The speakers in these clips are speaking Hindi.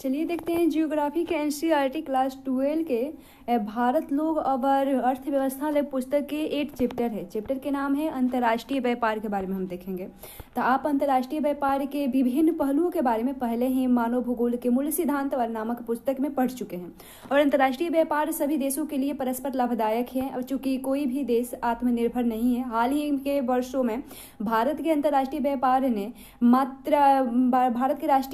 चलिए देखते हैं जियोग्राफी के एनसीईआरटी क्लास 12 के भारत लोग और अर्थव्यवस्था ले पुस्तक के 8 चैप्टर है। चैप्टर के नाम है अंतर्राष्ट्रीय व्यापार के बारे में हम देखेंगे। तो आप अंतर्राष्ट्रीय व्यापार के विभिन्न पहलुओं के बारे में पहले ही मानव भूगोल के मूल सिद्धांत नामक पुस्तक में पढ़ चुके हैं। और अंतर्राष्ट्रीय व्यापार सभी देशों के लिए परस्पर लाभदायक है। और चूंकि कोई भी देश आत्मनिर्भर नहीं है, हाल ही के वर्षों में भारत के राष्ट्रीय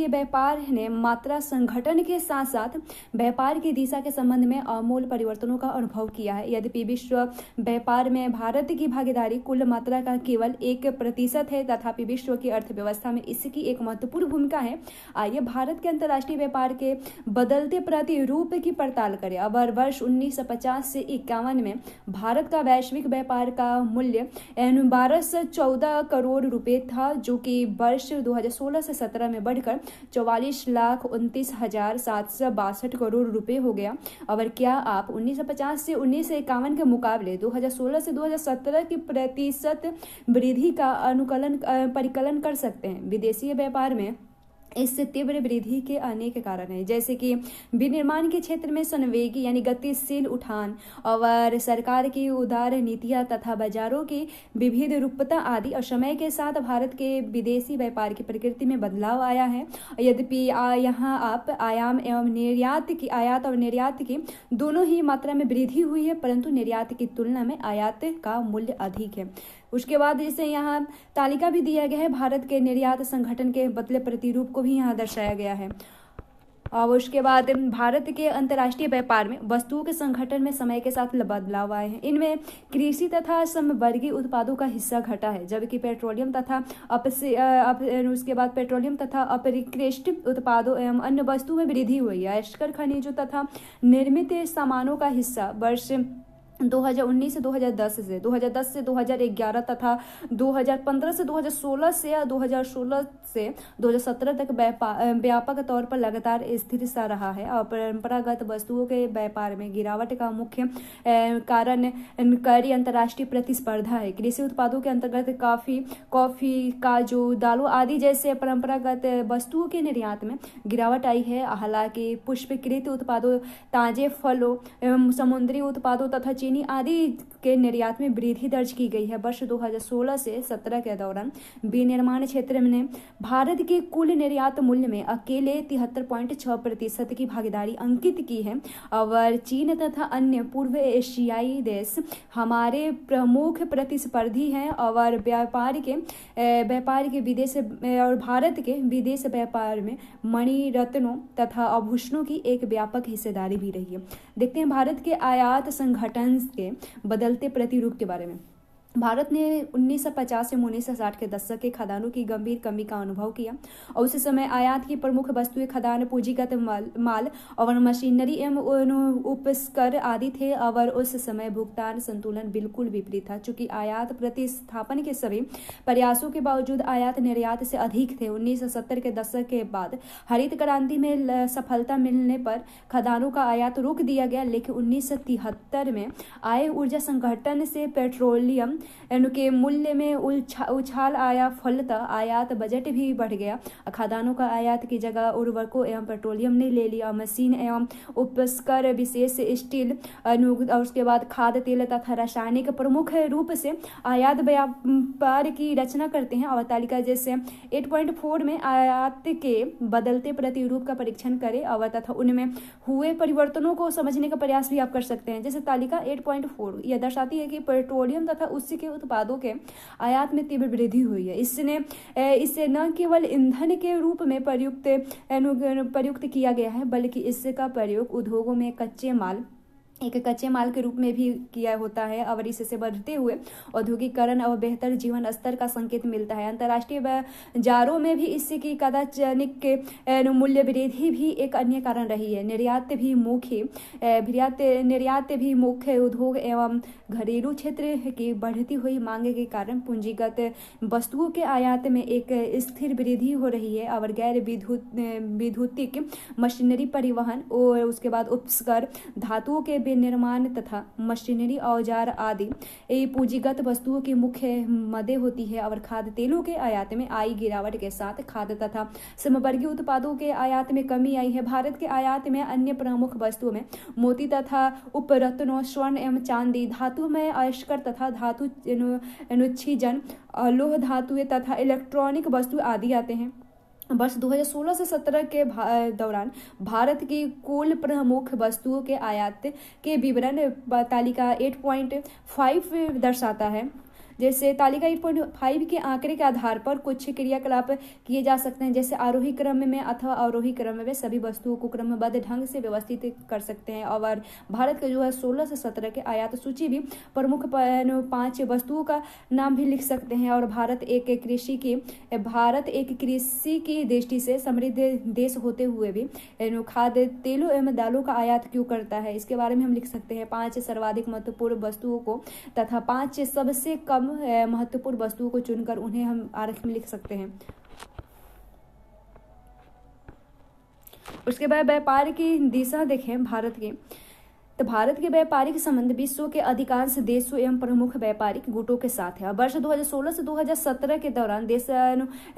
व्यापार ने मात्रा संगठन के साथ साथ व्यापार की दिशा के संबंध में आमूल परिवर्तनों का अनुभव किया है। यद्यपि विश्व व्यापार में भारत की भागीदारी कुल मात्रा का केवल 1% है, तथापि विश्व की अर्थव्यवस्था में इसकी एक महत्वपूर्ण भूमिका है। आइए भारत के अंतर्राष्ट्रीय व्यापार के बदलते प्रतिरूप की पड़ताल करें। अब वर्ष 1950 से 51 में भारत का वैश्विक व्यापार का मूल्य 1214 करोड़ रुपए था, जो कि वर्ष 2016 से 17 में बढ़कर 44,29,762 करोड़ रुपए हो गया। और क्या आप 1950 से 1951 के मुकाबले 2016 से 2017 की प्रतिशत वृद्धि का परिकलन कर सकते हैं? विदेशी व्यापार में इस तीव्र वृद्धि के अनेक कारण हैं, जैसे कि विनिर्माण के क्षेत्र में संवेगी यानी गतिशील उठान और सरकार की उदार नीतियां तथा बाजारों की विविध रूपता आदि। और समय के साथ भारत के विदेशी व्यापार की प्रकृति में बदलाव आया है। यद्यपि यहाँ आप आयात और निर्यात की दोनों ही मात्रा में वृद्धि हुई है, परंतु निर्यात की तुलना में आयात का मूल्य अधिक है। उसके बाद जैसे यहाँ तालिका भी दिया गया है, भारत के निर्यात संगठन के बदले प्रतिरूप को भी यहाँ दर्शाया गया है। और उसके बाद भारत के अंतर्राष्ट्रीय व्यापार में वस्तुओं के संगठन में समय के साथ बदलाव आए हैं। इनमें कृषि तथा समवर्गीय उत्पादों का हिस्सा घटा है, जबकि पेट्रोलियम तथा अपरिष्कृत उत्पादों एवं अन्य वस्तुओं में वृद्धि हुई है। अयस्कर खनिजों तथा निर्मित सामानों का हिस्सा वर्ष 2019 से 2010 से 2011 तथा 2015 से 2016 से या 2016 से 2017 तक व्यापक तौर पर लगातार स्थिर सा रहा है। और परंपरागत वस्तुओं के व्यापार में गिरावट का मुख्य कारण कड़ी अंतर्राष्ट्रीय प्रतिस्पर्धा है। कृषि उत्पादों के अंतर्गत कॉफी, काजू, दालों आदि जैसे परंपरागत वस्तुओं के निर्यात में गिरावट आई है। हालांकि पुष्पकृत उत्पादों, ताजे फलों एवं समुद्री उत्पादों तथा चीनी आदि के निर्यात में वृद्धि दर्ज की गई है। वर्ष 2016 से 17 के दौरान विनिर्माण क्षेत्र में भारत के कुल निर्यात मूल्य में अकेले 73.6% की भागीदारी अंकित की है। और चीन तथा अन्य पूर्व एशियाई देश हमारे प्रमुख प्रतिस्पर्धी हैं। और व्यापार के विदेश और भारत के विदेश व्यापार में मणि रत्नों तथा आभूषणों की एक व्यापक हिस्सेदारी भी रही है। देखते हैं भारत के आयात संगठन के बदलते प्रतिरूप के बारे में। भारत ने 1950 से 1960 के दशक के खदानों की गंभीर कमी का अनुभव किया। और उस समय आयात की प्रमुख वस्तुएं खदान, पूंजीगत माल और मशीनरी एवं उपस्कर आदि थे। और उस समय भुगतान संतुलन बिल्कुल विपरीत था, चूंकि आयात प्रतिस्थापन के सभी प्रयासों के बावजूद आयात निर्यात से अधिक थे। 1970 के दशक के बाद हरित क्रांति में सफलता मिलने पर खदानों का आयात रोक दिया गया, लेकिन 1973 में आए ऊर्जा संगठन से पेट्रोलियम के मूल्य में उछाल आया। फलतः आयात बजट भी बढ़ गया। खदानों का आयात की जगह उर्वरकों एवं पेट्रोलियम ने ले लिया। मशीन एवं उपस्कर, विशेष स्टील, और उसके बाद खाद्य तेल तथा रासायनिक प्रमुख रूप से आयात व्यापार की रचना करते हैं। और तालिका जैसे 8.4 में आयात के बदलते प्रतिरूप का परीक्षण करें और तथा उनमें हुए परिवर्तनों को समझने का प्रयास भी आप कर सकते हैं। जैसे तालिका 8.4 यह दर्शाती है कि पेट्रोलियम तथा उससे के उत्पादों के आयात में तीव्र वृद्धि हुई है। इसे न केवल ईंधन के रूप में प्रयुक्त किया गया है, बल्कि इसका प्रयोग उद्योगों में कच्चे माल के रूप में भी किया होता है। और इससे बढ़ते हुए औद्योगिकरण और बेहतर जीवन स्तर का संकेत मिलता है। अंतर्राष्ट्रीय बाजारों में भी इसकी कदाचित मूल्य वृद्धि भी एक अन्य कारण रही है। निर्यात भी मुख्य उद्योग एवं घरेलू क्षेत्र की बढ़ती हुई मांग के कारण पूंजीगत वस्तुओं के आयात में एक स्थिर वृद्धि हो रही है। और गैर विद्युतिक मशीनरी, परिवहन और उसके बाद उपस्कर, धातुओं के विनिर्माण तथा मशीनरी, औजार आदि पूंजीगत वस्तुओं की मुख्य मदें होती है। और खाद्य तेलों के आयात में आई गिरावट के साथ खाद्य तथा समवर्गीय उत्पादों के आयात में कमी आई है। भारत के आयात में अन्य प्रमुख वस्तुओं में मोती तथा उपरत्नों, स्वर्ण एवं चांदी, धातु में अयस्कर तथा धातु अनुच्छिजन, लौह धातुएं तथा इलेक्ट्रॉनिक वस्तु आदि आते हैं। वर्ष 2016 से 17 के दौरान भारत की कुल प्रमुख वस्तुओं के आयात के विवरण तालिका 8.5 दर्शाता है। जैसे तालिका 8.5 के आंकड़े के आधार पर कुछ क्रियाकलाप किए जा सकते हैं, जैसे आरोही क्रम में अथवा अवरोही क्रम में सभी वस्तुओं को क्रमबद्ध ढंग से व्यवस्थित कर सकते हैं। और भारत के जो है 16 से 17 के आयात सूची भी प्रमुख 5 वस्तुओं का नाम भी लिख सकते हैं। और भारत एक कृषि की दृष्टि से समृद्ध देश होते हुए भी खाद्य तेलों एवं दालों का आयात क्यों करता है, इसके बारे में हम लिख सकते हैं। 5 सर्वाधिक महत्वपूर्ण वस्तुओं को तथा 5 सबसे कम महत्वपूर्ण वस्तुओं को चुनकर उन्हें हम आरेख में लिख सकते हैं। उसके बाद व्यापार की दिशा देखें भारत की, तो भारत के व्यापारिक संबंध विश्व के अधिकांश देशों एवं प्रमुख व्यापारिक गुटों के साथ है। वर्ष 2016 से 2017 के दौरान देश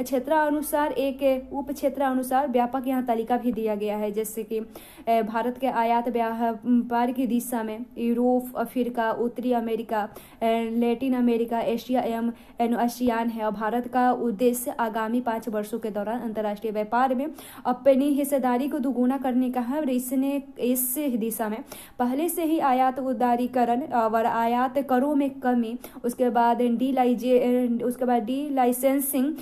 क्षेत्रानुसार एक उप क्षेत्रानुसार व्यापक यहाँ तालिका भी दिया गया है। जैसे कि भारत के आयात व्यापार की दिशा में यूरोप, अफ्रीका, उत्तरी अमेरिका, लैटिन अमेरिका, एशिया एवं आसियान है। और भारत का उद्देश्य आगामी 5 वर्षों के दौरान अंतर्राष्ट्रीय व्यापार में अपनी हिस्सेदारी को दोगुना करने का है। और इसने इस दिशा में पहले से ही आयात उदारीकरण और आयात करों में कमी, उसके बाद डी लाइसेंसिंग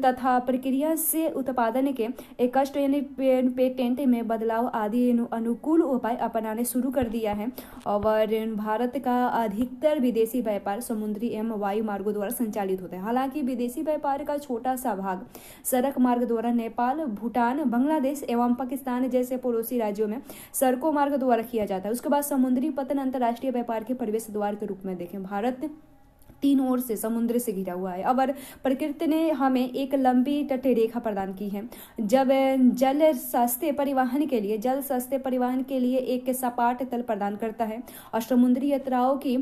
तथा प्रक्रिया से उत्पादन के कष्ट यानी पेटेंट में बदलाव आदि अनुकूल उपाय अपनाने शुरू कर दिया है। और भारत का अधिकतर विदेशी व्यापार समुद्री एवं वायु मार्गों द्वारा संचालित होता है। हालांकि विदेशी व्यापार का छोटा सा भाग सड़क मार्ग द्वारा नेपाल, भूटान, बांग्लादेश एवं पाकिस्तान जैसे पड़ोसी राज्यों में सड़कों मार्ग द्वारा किया जाता है। उसके बाद समुद्री पतन अंतर्राष्ट्रीय व्यापार के प्रवेश द्वार के रूप में देखें। भारत 3 ओर से समुद्र से घिरा हुआ है और प्रकृति ने हमें एक लंबी तटीय रेखा प्रदान की है। जब जल सस्ते परिवहन के लिए एक सपाट तल प्रदान करता है। और समुद्री यात्राओं की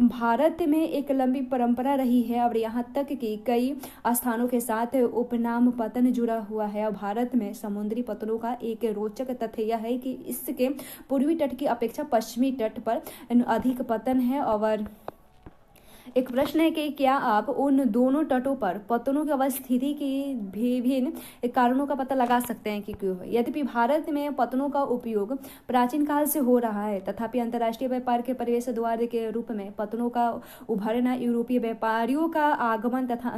भारत में एक लंबी परंपरा रही है और यहाँ तक कि कई स्थानों के साथ उपनाम पतन जुड़ा हुआ है। और भारत में समुद्री पतनों का एक रोचक तथ्य यह है कि इसके पूर्वी तट की अपेक्षा पश्चिमी तट पर अधिक पतन है। और एक प्रश्न है कि क्या आप उन दोनों तटों पर पतनों की अवस्थिति की विभिन्न कारणों का पता लगा सकते हैं कि क्यों है। यद्यपि भारत में पतनों का उपयोग प्राचीन काल से हो रहा है, तथापि अंतर्राष्ट्रीय व्यापार के प्रवेश द्वार के रूप में पतनों का उभरना, यूरोपीय व्यापारियों का आगमन तथा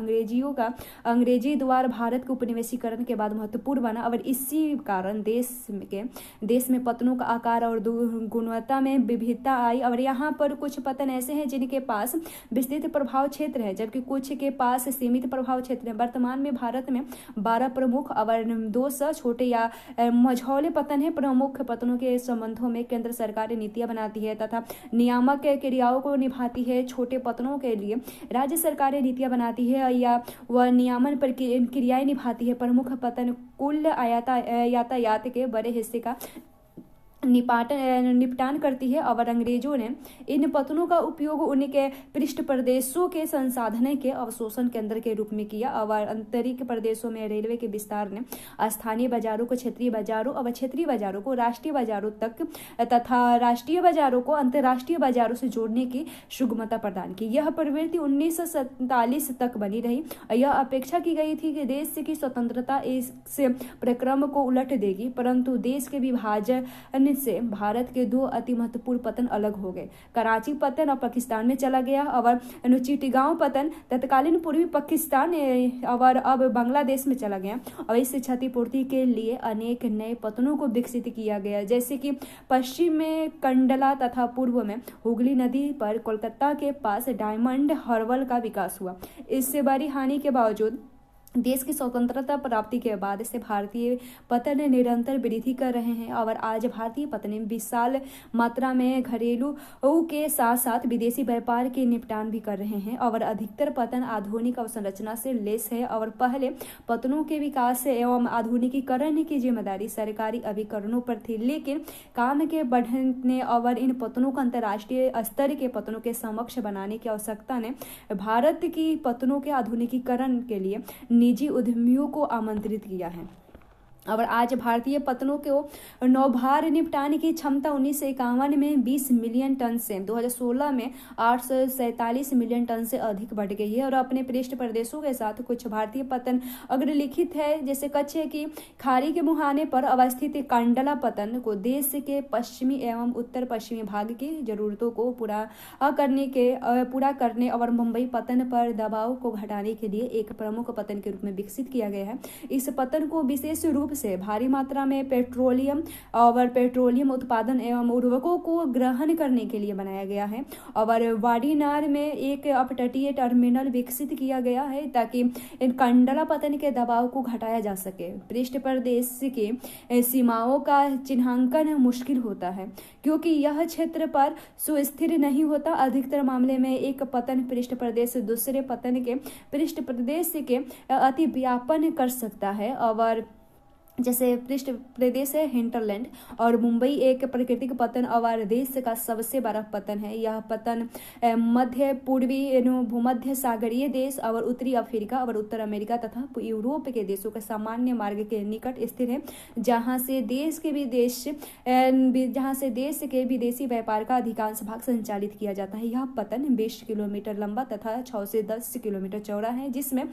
अंग्रेजी द्वारा भारत के उपनिवेशीकरण के बाद महत्वपूर्ण बना। और इसी कारण देश में पतनों का आकार और गुणवत्ता में विविधता आई। और यहाँ पर कुछ पतन ऐसे हैं जिनके पास विस्तृत प्रभाव क्षेत्र है, जबकि कुछ के पास सीमित प्रभाव क्षेत्र है। वर्तमान में भारत में 12 प्रमुख और 2 छोटे या मझौले पतन है। प्रमुख पतनों के संबंधों में केंद्र सरकार नीतियां बनाती है तथा नियामक क्रियाओं को निभाती है। छोटे पतनों के लिए राज्य सरकारें नीतियां बनाती है या वह नियामन क्रियाएं निभाती है। प्रमुख पतन कुल यातायात के बड़े हिस्से का निपटान करती है। और अंग्रेजों ने इन पतनों का उपयोग उनके पृष्ठ प्रदेशों के संसाधन के अवशोषण केंद्र के रूप में किया। और आंतरिक प्रदेशों में रेलवे के विस्तार ने स्थानीय बाजारों को क्षेत्रीय बाजारों और क्षेत्रीय बाजारों को राष्ट्रीय बाजारों तक तथा राष्ट्रीय बाजारों को अंतर्राष्ट्रीय बाजारों से जोड़ने की सुगमता प्रदान की। यह प्रवृत्ति 1947 तक बनी रही। यह अपेक्षा की गई थी कि देश की स्वतंत्रता इस प्रक्रम को उलट देगी, परंतु देश के विभाजन से भारत के 2 अति महत्वपूर्ण पतन अलग हो गए। कराची पतन और पाकिस्तान में चला गया और चिटगांव पतन तत्कालीन पूर्वी पाकिस्तान और अब बांग्लादेश में चला गया। और इस क्षतिपूर्ति के लिए अनेक नए पतनों को विकसित किया गया, जैसे कि पश्चिम में कंडला तथा पूर्व में हुगली नदी पर कोलकाता के पास डायमंड हार्बर का विकास हुआ। इससे बड़ी हानि के बावजूद देश की स्वतंत्रता प्राप्ति के बाद से भारतीय पतन निरंतर वृद्धि कर रहे हैं और आज भारतीय पतन विशाल मात्रा में घरेलू के साथ साथ विदेशी व्यापार के निपटान भी कर रहे हैं और अधिकतर पतन आधुनिक अवसंरचना से लेस है और पहले पतनों के विकास एवं आधुनिकीकरण की जिम्मेदारी सरकारी अभिकरणों पर थी, लेकिन काम के बढ़ने और इन पतनों को अंतर्राष्ट्रीय स्तर के पतनों के समक्ष बनाने की आवश्यकता ने भारत की पतनों के आधुनिकीकरण के लिए निजी उद्यमियों को आमंत्रित किया है। और आज भारतीय पतनों को नौभार निपटाने की क्षमता 1951 में 20 मिलियन टन से 2016 में 847 मिलियन टन से अधिक बढ़ गई है और अपने पृष्ठ प्रदेशों के साथ कुछ भारतीय पतन अग्रलिखित है, जैसे कच्छ की खाड़ी के मुहाने पर अवस्थित कंडला पतन को देश के पश्चिमी एवं उत्तर पश्चिमी भाग की जरूरतों को पूरा करने और मुंबई पतन पर दबाव को घटाने के लिए एक प्रमुख पतन के रूप में विकसित किया गया है। इस पतन को विशेष रूप से भारी मात्रा में पेट्रोलियम उत्पादन एवं उर्वरकों को ग्रहण करने के लिए बनाया गया है और वाडीनार में एक अपतटीय टर्मिनल विकसित किया गया है ताकि इन कंडला पतन के दबाव को घटाया जा सके। पृष्ठ प्रदेश की सीमाओं का चिन्हांकन मुश्किल होता है क्योंकि यह क्षेत्र पर सुस्थिर नहीं होता। अधिकतर मामले में एक पतन पृष्ठ प्रदेश दूसरे पतन के पृष्ठ प्रदेश के अति व्यापन कर सकता है और जैसे पृष्ठ प्रदेश है हिंटरलैंड और मुंबई एक प्राकृतिक पतन और देश का सबसे बड़ा पतन है। यह पतन मध्य पूर्वी भूमध्य सागरीय देश और उत्तरी अफ्रीका और उत्तर अमेरिका तथा यूरोप के देशों के सामान्य मार्ग के निकट स्थित है, जहां से देश के विदेशी व्यापार का अधिकांश भाग संचालित किया जाता है। यह पतन 20 किलोमीटर लंबा तथा 6 से 10 किलोमीटर चौड़ा है, जिसमें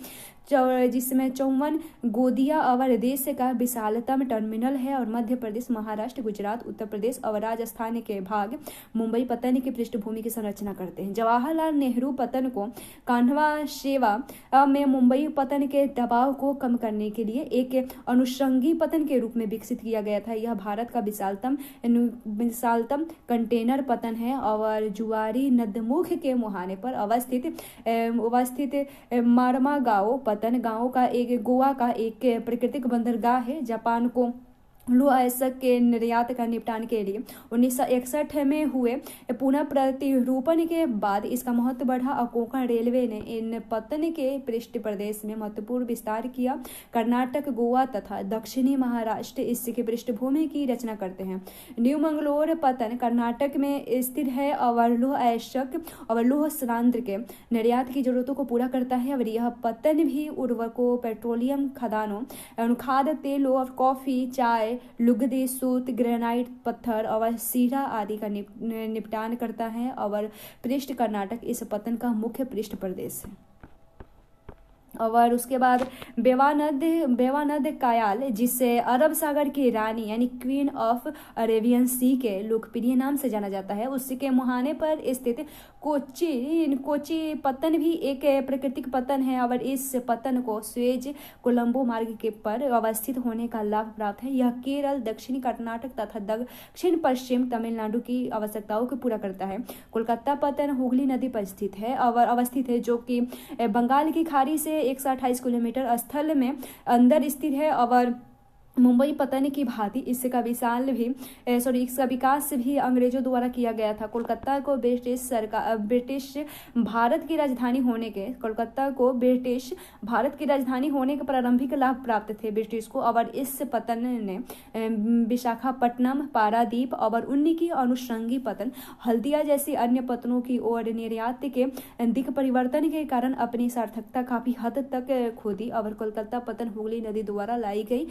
54 गोदिया और देश का विशालतम टर्मिनल है और मध्य प्रदेश, महाराष्ट्र, गुजरात, उत्तर प्रदेश और राजस्थान के भाग मुंबई पतन की पृष्ठभूमि की संरचना करते हैं। जवाहरलाल नेहरू पतन को कान्हा सेवा में मुंबई पतन के दबाव को कम करने के लिए एक अनुषंगी पतन के रूप में विकसित किया गया था। यह भारत का विशालतम कंटेनर पतन है और जुआरी नदमुख के मुहाने पर अवस्थित मारमागाओ पतन गोवा का एक प्राकृतिक बंदरगाह है। जापान को लौह अयस्क के निर्यात का निपटान के लिए 1961 में हुए पुनः प्रतिरूपण के बाद इसका महत्व बढ़ा और कोंकण रेलवे ने इन पतन के पृष्ठ प्रदेश में महत्वपूर्ण विस्तार किया। कर्नाटक, गोवा तथा दक्षिणी महाराष्ट्र इसकी पृष्ठभूमि की रचना करते हैं। न्यू मंगलोर पतन कर्नाटक में स्थित है और लौह अयस्क और लौह सांद्र के निर्यात की जरूरतों को पूरा करता है और यह पतन भी उर्वरकों, पेट्रोलियम खदानों, खाद्य तेलों और कॉफी, चाय, लुगदी, सूत, ग्रेनाइट पत्थर और सीरा आदि का निपटान करता है और पृष्ठ कर्नाटक इस पतन का मुख्य पृष्ठ प्रदेश है। और उसके बाद बेवानद कायाल, जिसे अरब सागर की रानी यानी क्वीन ऑफ अरेबियन सी के लोकप्रिय नाम से जाना जाता है, उसके मुहाने पर स्थित कोची पतन भी एक प्राकृतिक पतन है और इस पतन को स्वेज कोलंबो मार्ग के पर अवस्थित होने का लाभ प्राप्त है। यह केरल, दक्षिणी कर्नाटक तथा दक्षिण पश्चिम तमिलनाडु की आवश्यकताओं को पूरा करता है। कोलकाता पतन हुगली नदी पर स्थित है और अवस्थित है, जो कि बंगाल की खाड़ी से 128 किलोमीटर स्थल में अंदर स्थित है और मुंबई पतन की भांति इसका विकास भी अंग्रेजों द्वारा किया गया था। कोलकाता को ब्रिटिश भारत की राजधानी होने के प्रारंभिक लाभ प्राप्त थे ब्रिटिश को और इस पतन ने विशाखापट्टनम, पारादीप और उन्हीं की अनुषंगी पतन हल्दिया जैसी अन्य पतनों की ओर निर्यात के दिक परिवर्तन के कारण अपनी सार्थकता काफी हद तक खो दी और कोलकाता पतन हुगली नदी द्वारा लाई गई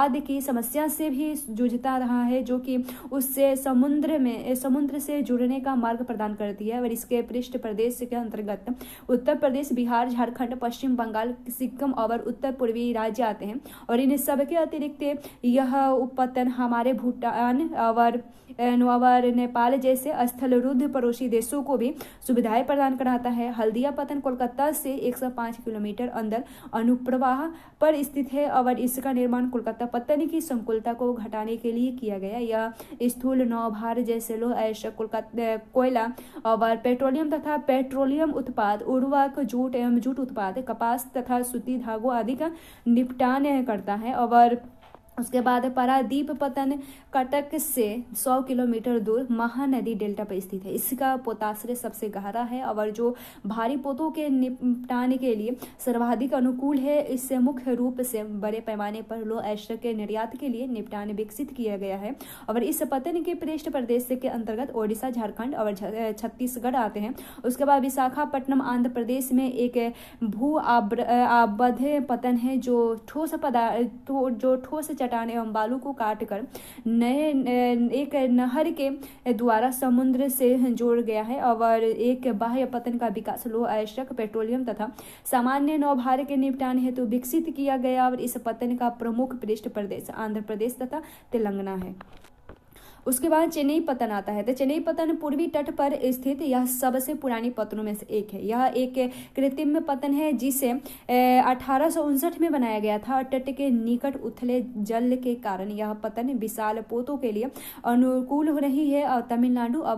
की समस्या से भी जूझता रहा है, जो कि उससे समुद्र से जुड़ने का मार्ग प्रदान करती है और इसके पृष्ठ प्रदेश के अंतर्गत उत्तर प्रदेश, बिहार, झारखंड, पश्चिम बंगाल, सिक्किम और उत्तर पूर्वी राज्य आते हैं। और इन सबके अतिरिक्त यह उपपतन हमारे भूटान और नेपाल जैसे स्थलरुद्ध पड़ोसी देशों को भी सुविधाएं प्रदान कराता है। हल्दिया पतन कोलकाता से 105 किलोमीटर अंदर अनुप्रवाह पर स्थित है और इसका निर्माण कोलकाता पतन की संकुलता को घटाने के लिए किया गया। यह स्थूल नौभार जैसे लौह अयस्क, कोयला और पेट्रोलियम तथा पेट्रोलियम उत्पाद, उर्वरक, जूट एवं जूट उत्पाद, कपास तथा सूती धागों आदि का निपटान करता है। और उसके बाद पारादीप पतन कटक से 100 किलोमीटर दूर महानदी डेल्टा पर स्थित है। इसका पोताश्रय सबसे गहरा है और जो भारी पोतों के निपटान के लिए सर्वाधिक अनुकूल है। इससे मुख्य रूप से बड़े पैमाने पर लौह अयस्क के निर्यात के लिए निपटान विकसित किया गया है। और इस पतन के पृष्ठ प्रदेश के अंतर्गत ओडिशा, झारखंड और छत्तीसगढ़ आते हैं। उसके बाद विशाखापट्टनम आंध्र प्रदेश में एक भू आबद्ध पतन है जो ठोस चट्टान एवं बालू को काटकर नए एक नहर के द्वारा समुद्र से जोड़ गया है। और एक बाह्य पतन का विकास लौह अयस्क, पेट्रोलियम तथा सामान्य नौभार के निपटान हेतु विकसित किया गया। और इस पतन का प्रमुख पृष्ठ प्रदेश आंध्र प्रदेश तथा तेलंगाना है। उसके बाद चेन्नई पतन आता है। तो चेन्नई पतन पूर्वी तट पर स्थित यह सबसे पुरानी पतनों में से एक है। यह एक कृत्रिम पतन है जिसे 1859 में बनाया गया था। तट के निकट उथले जल के कारण यह पतन विशाल पोतों के लिए अनुकूल हो रही है। और तमिलनाडु और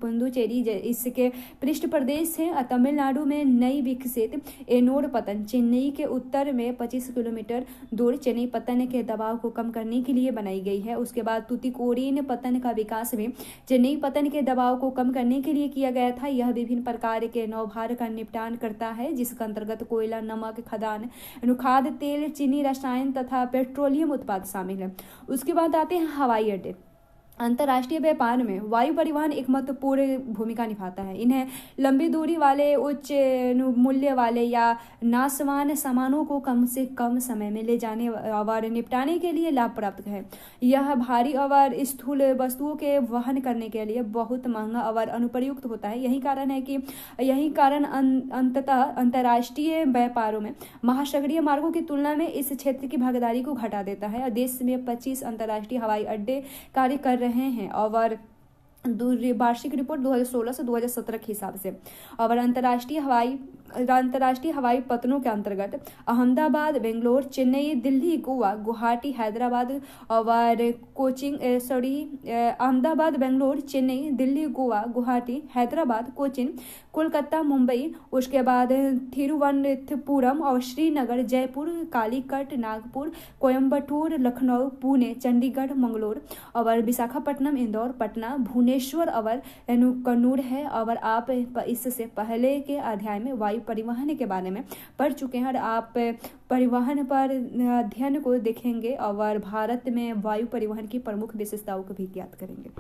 पुदुचेरी इसके पृष्ठ प्रदेश है। तमिलनाडु में नई विकसित एनोड पतन चेन्नई के उत्तर में 25 किलोमीटर दूर चेन्नई पतन के दबाव को कम करने के लिए बनाई गई है। उसके बाद तुतिकोरिन पतन का विकास भी चेन्नई पतन के दबाव को कम करने के लिए किया गया था। यह विभिन्न प्रकार के नौभार का निपटान करता है जिसके अंतर्गत कोयला, नमक, खदान, खाद्य तेल, चीनी, रसायन तथा पेट्रोलियम उत्पाद शामिल है। उसके बाद आते हैं हवाई अड्डे। अंतर्राष्ट्रीय व्यापार में वायु परिवहन एक महत्वपूर्ण भूमिका निभाता है। इन्हें लंबी दूरी वाले, उच्च मूल्य वाले या नाशवान सामानों को कम से कम समय में ले जाने और निपटाने के लिए लाभ प्राप्त है। यह भारी और स्थूल वस्तुओं के वहन करने के लिए बहुत महंगा और अनुपयुक्त होता है। यही कारण अंततः अंतर्राष्ट्रीय व्यापारों में महासागरीय मार्गों की तुलना में इस क्षेत्र की भागीदारी को घटा देता है। देश में 25 अंतर्राष्ट्रीय हवाई अड्डे कार्य कर रहे हैं और वार्षिक रिपोर्ट 2016 से 2017 के हिसाब से। और अंतर्राष्ट्रीय हवाई पतनों के अंतर्गत अहमदाबाद, बेंगलोर, चेन्नई, दिल्ली, गोवा, गुवाहाटी, हैदराबाद और अहमदाबाद, बेंगलोर, चेन्नई, दिल्ली, गोवा, गुवाहाटी, हैदराबाद, कोचीन, कोलकाता, मुंबई, उसके बाद थिरुवनंतपुरम और श्रीनगर, जयपुर, कालीकट, नागपुर, कोयम्बटूर, लखनऊ, पुणे, चंडीगढ़, मंगलोर और विशाखापट्टनम, इंदौर, पटना, भुवनेश्वर और कन्नूर है। और आप इससे पहले के अध्याय में वायु परिवहन के बारे में पढ़ चुके हैं और आप परिवहन पर अध्ययन को देखेंगे और भारत में वायु परिवहन की प्रमुख विशेषताओं को भी ज्ञात करेंगे।